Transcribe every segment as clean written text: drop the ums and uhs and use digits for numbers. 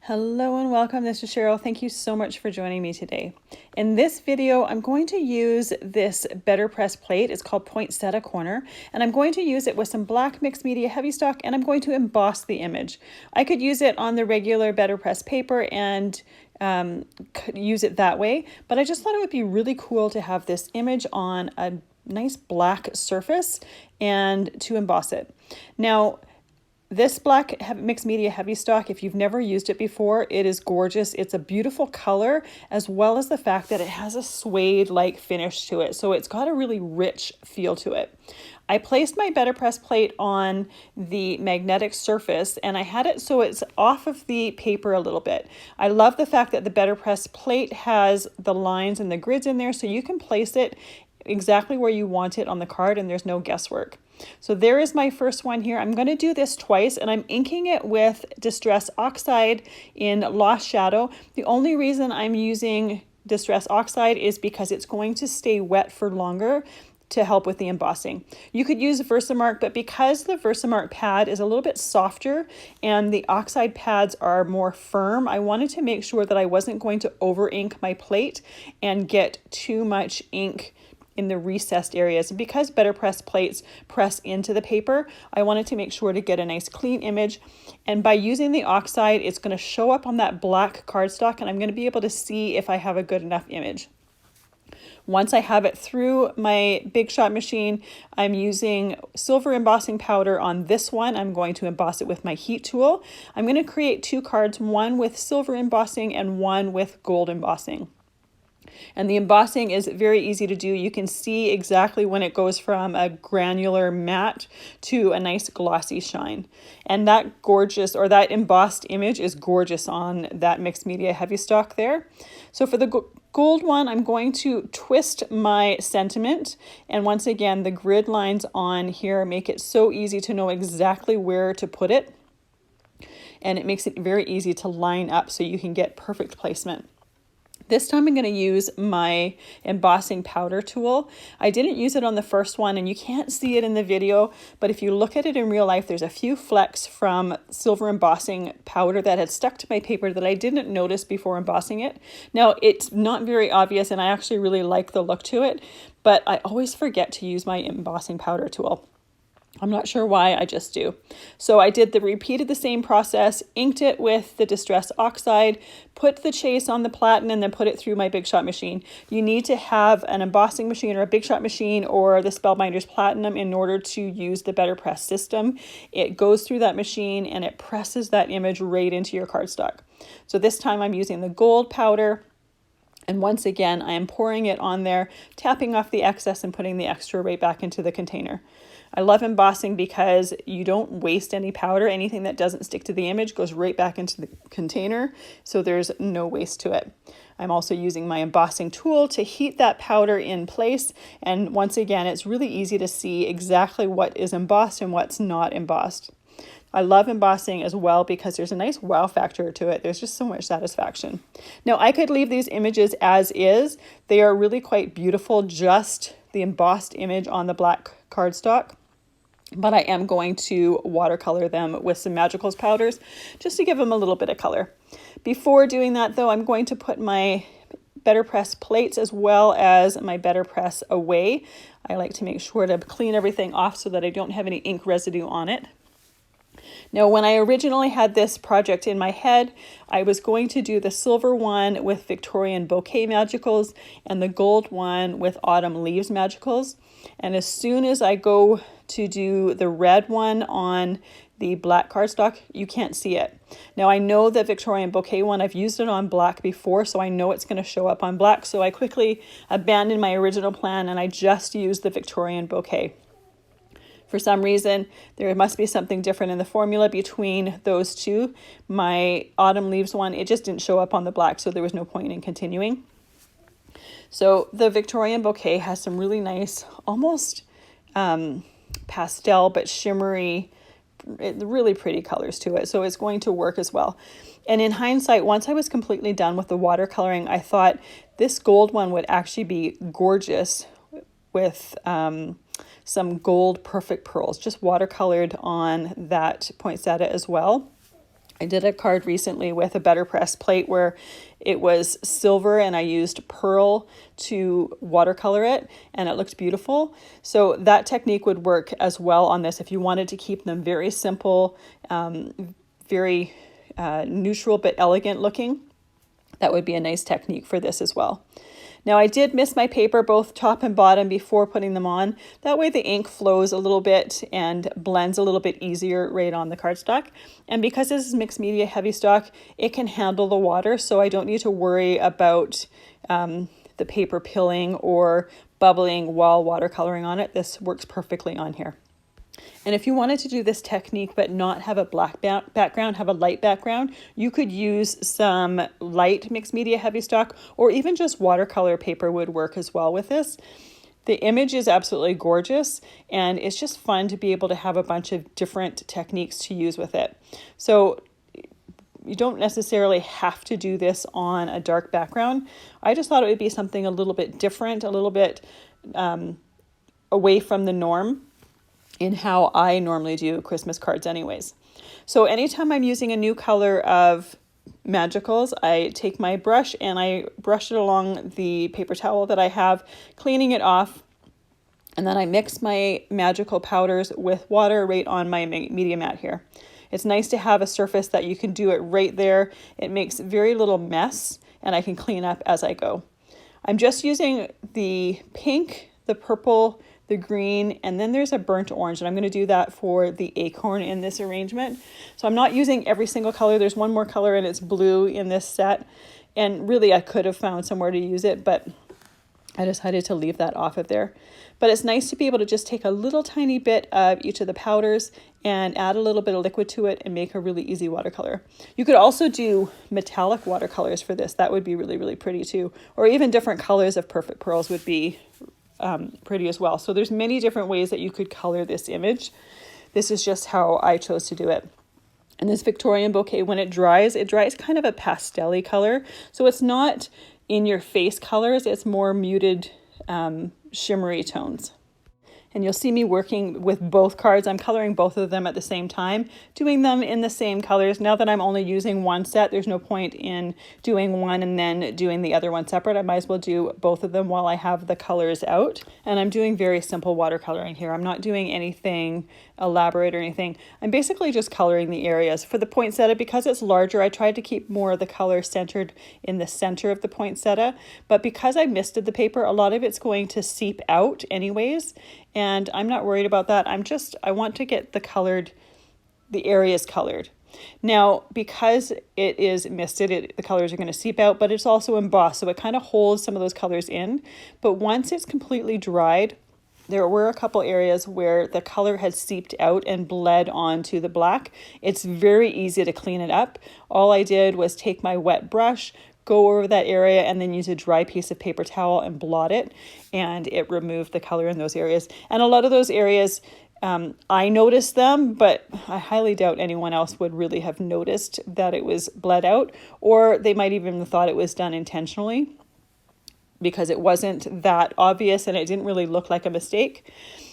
Hello and welcome, this is Cheryl. Thank you so much for joining me today. In this video, I'm going to use this Betterpress plate. It's called Poinsettia Corner, and I'm going to use it with some Black Mixed Media Heavystock, and I'm going to emboss the image. I could use it on the regular Betterpress paper and use it that way, but I just thought it would be really cool to have this image on a nice black surface and to emboss it. Now, this Black Mixed Media Heavystock, if you've never used it before, it is gorgeous. It's a beautiful color, as well as the fact that it has a suede-like finish to it. So it's got a really rich feel to it. I placed my Betterpress plate on the magnetic surface, and I had it so it's off of the paper a little bit. I love the fact that the Betterpress plate has the lines and the grids in there, so you can place it exactly where you want it on the card and there's no guesswork. So there is my first one here. I'm going to do this twice, and I'm inking it with Distress Oxide in Lost Shadow. The only reason I'm using Distress Oxide is because it's going to stay wet for longer to help with the embossing. You could use Versamark, but because the Versamark pad is a little bit softer and the Oxide pads are more firm, I wanted to make sure that I wasn't going to over ink my plate and get too much ink in the recessed areas. And because Betterpress plates press into the paper, I wanted to make sure to get a nice clean image. And by using the Oxide, it's going to show up on that black cardstock, and I'm going to be able to see if I have a good enough image. Once I have it through my Big Shot machine, I'm using silver embossing powder on this one. I'm going to emboss it with my heat tool. I'm going to create two cards, one with silver embossing and one with gold embossing. And the embossing is very easy to do. You can see exactly when it goes from a granular matte to a nice glossy shine. And that gorgeous, or that embossed image is gorgeous on that Mixed Media Heavystock there. So for the gold one, I'm going to twist my sentiment. And once again, the grid lines on here make it so easy to know exactly where to put it. And it makes it very easy to line up so you can get perfect placement. This time I'm going to use my embossing powder tool. I didn't use it on the first one, and you can't see it in the video, but if you look at it in real life, there's a few flecks from silver embossing powder that had stuck to my paper that I didn't notice before embossing it. Now, it's not very obvious, and I actually really like the look to it, but I always forget to use my embossing powder tool. I'm not sure why, I just do. So I repeated the same process, inked it with the Distress Oxide, put the chase on the platen, and then put it through my Big Shot machine. You need to have an embossing machine or a Big Shot machine or the Spellbinders Platinum in order to use the Betterpress system. It goes through that machine and it presses that image right into your cardstock. So this time I'm using the gold powder. And once again, I am pouring it on there, tapping off the excess and putting the extra right back into the container. I love embossing because you don't waste any powder. Anything that doesn't stick to the image goes right back into the container, so there's no waste to it. I'm also using my embossing tool to heat that powder in place. And once again, it's really easy to see exactly what is embossed and what's not embossed. I love embossing as well because there's a nice wow factor to it. There's just so much satisfaction. Now, I could leave these images as is. They are really quite beautiful, just the embossed image on the black cardstock. But I am going to watercolor them with some Magicals powders just to give them a little bit of color. Before doing that, though, I'm going to put my Betterpress plates as well as my Betterpress away. I like to make sure to clean everything off so that I don't have any ink residue on it. Now, when I originally had this project in my head, I was going to do the silver one with Victorian Bouquet Magicals and the gold one with Autumn Leaves Magicals. And as soon as I go to do the red one on the black cardstock, you can't see it. Now, I know the Victorian Bouquet one, I've used it on black before, so I know it's going to show up on black. So I quickly abandoned my original plan and I just used the Victorian Bouquet. For some reason, there must be something different in the formula between those two. My Autumn Leaves one, it just didn't show up on the black, so there was no point in continuing. So the Victorian Bouquet has some really nice, almost pastel but shimmery, really pretty colors to it. So it's going to work as well. And in hindsight, once I was completely done with the watercoloring, I thought this gold one would actually be gorgeous with some gold perfect pearls, just watercolored on that poinsettia as well. I did a card recently with a Betterpress plate where it was silver and I used pearl to watercolor it and it looked beautiful. So that technique would work as well on this if you wanted to keep them very simple, very neutral but elegant looking. That would be a nice technique for this as well. Now I did mist my paper both top and bottom before putting them on. That way the ink flows a little bit and blends a little bit easier right on the cardstock. And because this is mixed media heavy stock, it can handle the water, so I don't need to worry about the paper pilling or bubbling while watercoloring on it. This works perfectly on here. And if you wanted to do this technique but not have a black background, have a light background, you could use some light mixed media heavy stock, or even just watercolor paper would work as well with this. The image is absolutely gorgeous and it's just fun to be able to have a bunch of different techniques to use with it. So you don't necessarily have to do this on a dark background. I just thought it would be something a little bit different, a little bit away from the norm in how I normally do Christmas cards anyways. So anytime I'm using a new color of Magicals, I take my brush and I brush it along the paper towel that I have, cleaning it off, and then I mix my magical powders with water right on my media mat here. It's nice to have a surface that you can do it right there. It makes very little mess and I can clean up as I go. I'm just using the pink, the purple, the green, and then there's a burnt orange, and I'm going to do that for the acorn in this arrangement. So I'm not using every single color. There's one more color and it's blue in this set, and really I could have found somewhere to use it, but I decided to leave that off of there. But it's nice to be able to just take a little tiny bit of each of the powders and add a little bit of liquid to it and make a really easy watercolor. You could also do metallic watercolors for this. That would be really, really pretty too. Or even different colors of Perfect Pearls would be pretty as well. So there's many different ways that you could color this image. This is just how I chose to do it. And this Victorian bouquet, when it dries kind of a pastel-y color. So it's not in your face colors, it's more muted, shimmery tones. And you'll see me working with both cards. I'm coloring both of them at the same time, doing them in the same colors. Now that I'm only using one set, there's no point in doing one and then doing the other one separate. I might as well do both of them while I have the colors out. And I'm doing very simple watercoloring here. I'm not doing anything elaborate or anything. I'm basically just coloring the areas. For the poinsettia, because it's larger, I tried to keep more of the color centered in the center of the poinsettia. But because I misted the paper, a lot of it's going to seep out anyways. And I'm not worried about that. I want to get the areas colored. Now, because it is misted, the colors are going to seep out, but it's also embossed, so it kind of holds some of those colors in. But once it's completely dried, there were a couple areas where the color had seeped out and bled onto the black. It's very easy to clean it up. All I did was take my wet brush, go over that area, and then use a dry piece of paper towel and blot it, and it removed the color in those areas. And a lot of those areas, I noticed them, but I highly doubt anyone else would really have noticed that it was bled out, or they might even have thought it was done intentionally because it wasn't that obvious and it didn't really look like a mistake.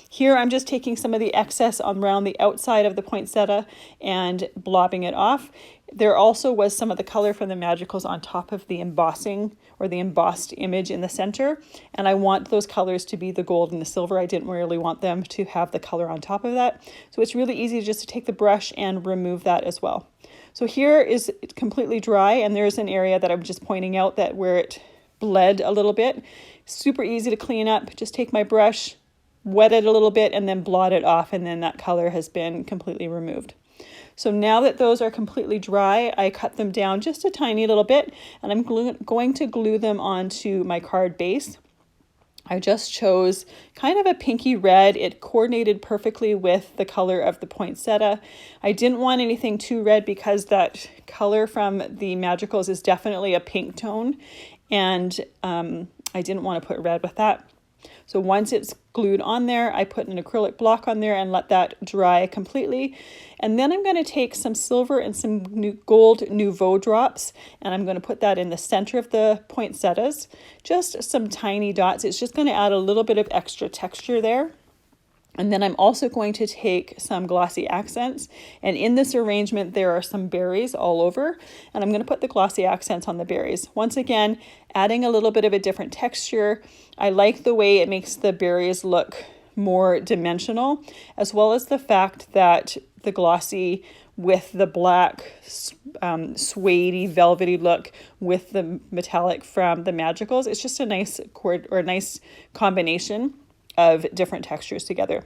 Here I'm just taking some of the excess around the outside of the poinsettia and blobbing it off. There also was some of the color from the Magicals on top of the embossing or the embossed image in the center. And I want those colors to be the gold and the silver. I didn't really want them to have the color on top of that. So it's really easy just to take the brush and remove that as well. So here is completely dry, and there's an area that I'm just pointing out that where it bled a little bit. Super easy to clean up. Just take my brush, wet it a little bit, and then blot it off, and then that color has been completely removed. So now that those are completely dry, I cut them down just a tiny little bit, and I'm going to glue them onto my card base. I just chose kind of a pinky red. It coordinated perfectly with the color of the poinsettia. I didn't want anything too red because that color from the Magicals is definitely a pink tone, and I didn't want to put red with that. So once it's glued on there, I put an acrylic block on there and let that dry completely. And then I'm going to take some silver and some gold Nouveau drops, and I'm going to put that in the center of the poinsettias. Just some tiny dots. It's just going to add a little bit of extra texture there. And then I'm also going to take some Glossy Accents, and in this arrangement there are some berries all over, and I'm going to put the Glossy Accents on the berries. Once again, adding a little bit of a different texture. I like the way it makes the berries look more dimensional, as well as the fact that the glossy with the black suede-y, velvety look with the metallic from the Magicals. It's just a nice a nice combination of different textures together.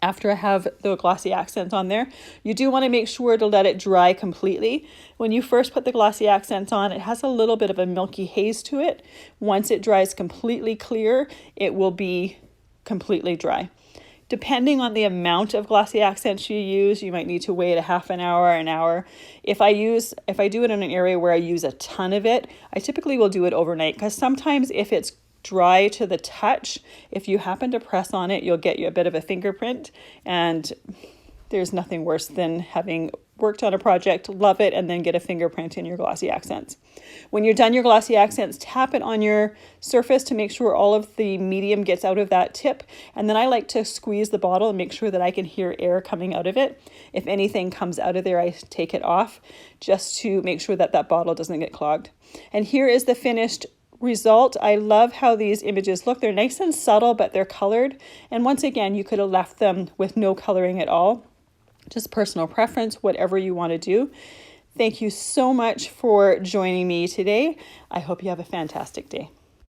After I have the Glossy Accents on there, you do want to make sure to let it dry completely. When you first put the Glossy Accents on, it has a little bit of a milky haze to it. Once it dries completely clear, it will be completely dry. Depending on the amount of Glossy Accents you use, you might need to wait a half an hour, an hour. If I do it in an area where I use a ton of it, I typically will do it overnight, because sometimes if it's dry to the touch, if you happen to press on it, you'll get you a bit of a fingerprint, and there's nothing worse than having worked on a project, love it, and then get a fingerprint in your Glossy Accents. When you're done your Glossy Accents, tap it on your surface to make sure all of the medium gets out of that tip, and then I like to squeeze the bottle and make sure that I can hear air coming out of it. If anything comes out of there, I take it off just to make sure that that bottle doesn't get clogged. And here is the finished result. I love how these images look. They're nice and subtle, but they're colored. And once again, you could have left them with no coloring at all. Just personal preference, whatever you want to do. Thank you so much for joining me today. I hope you have a fantastic day.